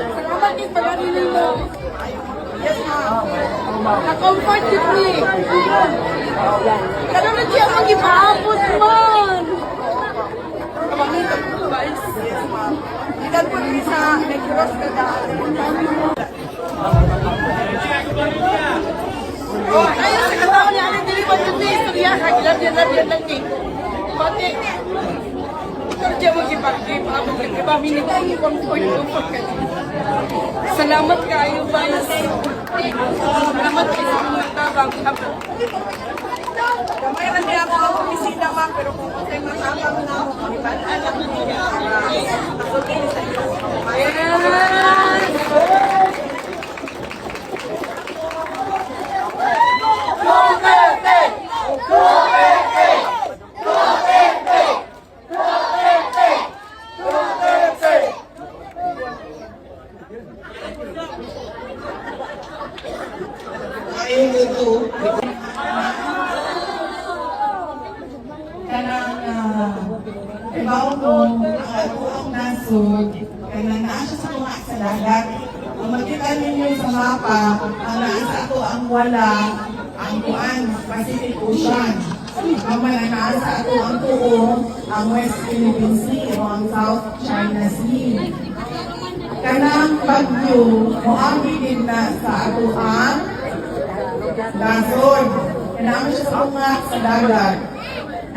Salamat din pag-anin ninyo. Na-comfort with me. Kano na siya mag-ipaabot man. Ikan po rin sa Negros Kadaan. Ayun sa kataon niya, anong dili ba yung istorya? Lagyan lang eh. Pati, ito siya mag-ipaabot. Kami comfort ka. Salamat kayo, Vice. Salamat kayo sa mga tabang. Kamay na niya ako ang opisina, ma'am, pero kung kayo matabang na ako, ibalaan lang niya. Okay sa iyo. Ibaw ko, ang nasod, kanang naasa sa mga sa dagat. Kung makita ninyo sa mapa, ang naasa ko ang wala, ang kuan, Pacific Ocean. Kaman ang naasa ko ang tuo, ang West Philippine Sea o ang South China Sea. Kanang bagyo, muami din na sa ato ang nasod. Kanang siya sa mga sa dagat.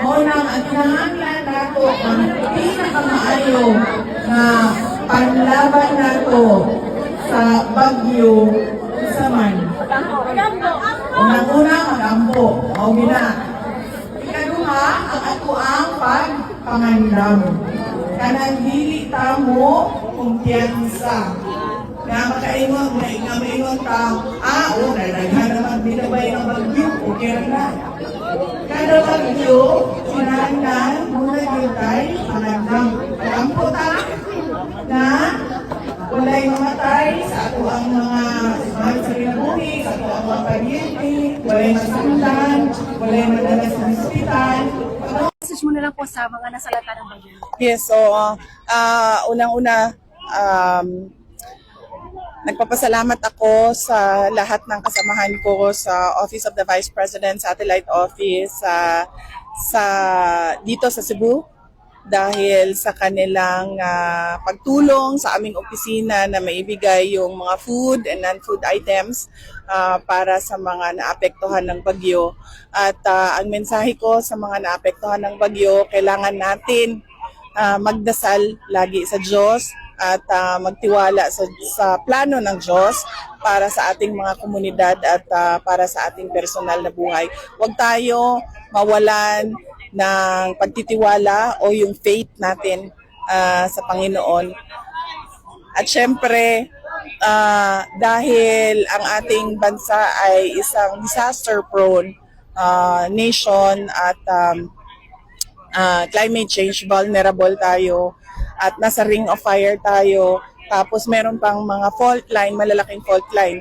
Unang ang kinahanglan nato ang pinakamaayo na panlaban nato sa bagyo sa man. Unang-una, mag-ampo. O gina. Ikaduha, ang ato ang pagpangandam. Kanang dili tamo kumpiyansa. Na makaingon, nga maingon ta, nalaghan naman binabay ng bagyo, okay na. Kada bagyo, sinandan, muna yung tayo, panagdang. Alampo ta na walay mamatay sa ato ang mga sarinabuhi, sa ato ang mga paryente, walay masundan, walay madala sa hospital. Message mo na lang po sa mga nasalata ng bagyo. Yes, so unang-una, nagpapasalamat ako sa lahat ng kasamahan ko sa Office of the Vice President Satellite Office dito sa Cebu dahil sa kanilang pagtulong sa aming opisina na maibigay yung mga food and non-food items para sa mga naapektuhan ng bagyo. At ang mensahe ko sa mga naapektuhan ng bagyo, kailangan natin magdasal lagi sa Diyos at magtiwala sa plano ng Diyos para sa ating mga komunidad at para sa ating personal na buhay. Huwag tayo mawalan ng pagtitiwala o yung faith natin sa Panginoon. At syempre, dahil ang ating bansa ay isang disaster-prone nation at climate change, vulnerable tayo at nasa ring of fire tayo. Tapos meron pang mga fault line, malalaking fault line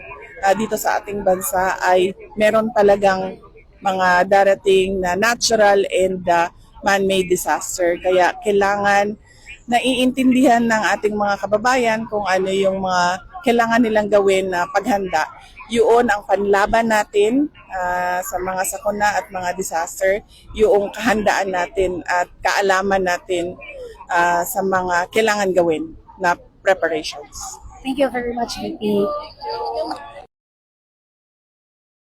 dito sa ating bansa ay meron talagang mga darating na natural and man-made disaster. Kaya kailangan naiintindihan ng ating mga kababayan kung ano yung mga kailangan nilang gawin na paghanda. Yun ang panlaban natin sa mga sakuna at mga disaster, yung kahandaan natin at kaalaman natin sa mga kailangan gawin na preparations. Thank you very much, VP.